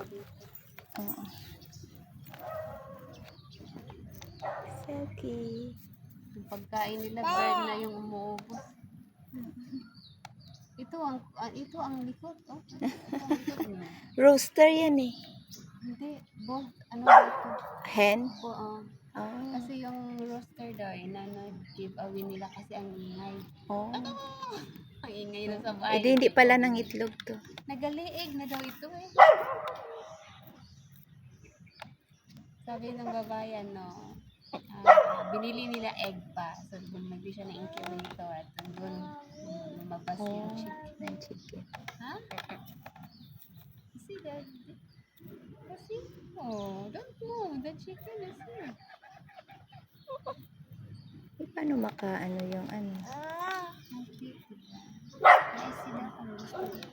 dito. Oo. Selkie. Yung pagkain nila, bird na yung umuubos. Ito ang likod, oh. Ito ang likod niya. Rooster yan eh. Hindi, ano dito? Hen? Oh. Kasi yung rooster daw, nag-give away nila kasi ang ingay. Oh. Ang ingay na sa Eh, bahay. hindi pala ng itlog to. Nagaliig na daw ito eh. Sabi ng babayan, no, binili nila egg pa. So, bumili siya ng incubator at doon lumabas yung chicken. Ng chicken. Ha? See that? See? Oh, don't move. The chicken is here. Eh, paano makaano yung ano? Okay. Ay, sila ang gusto.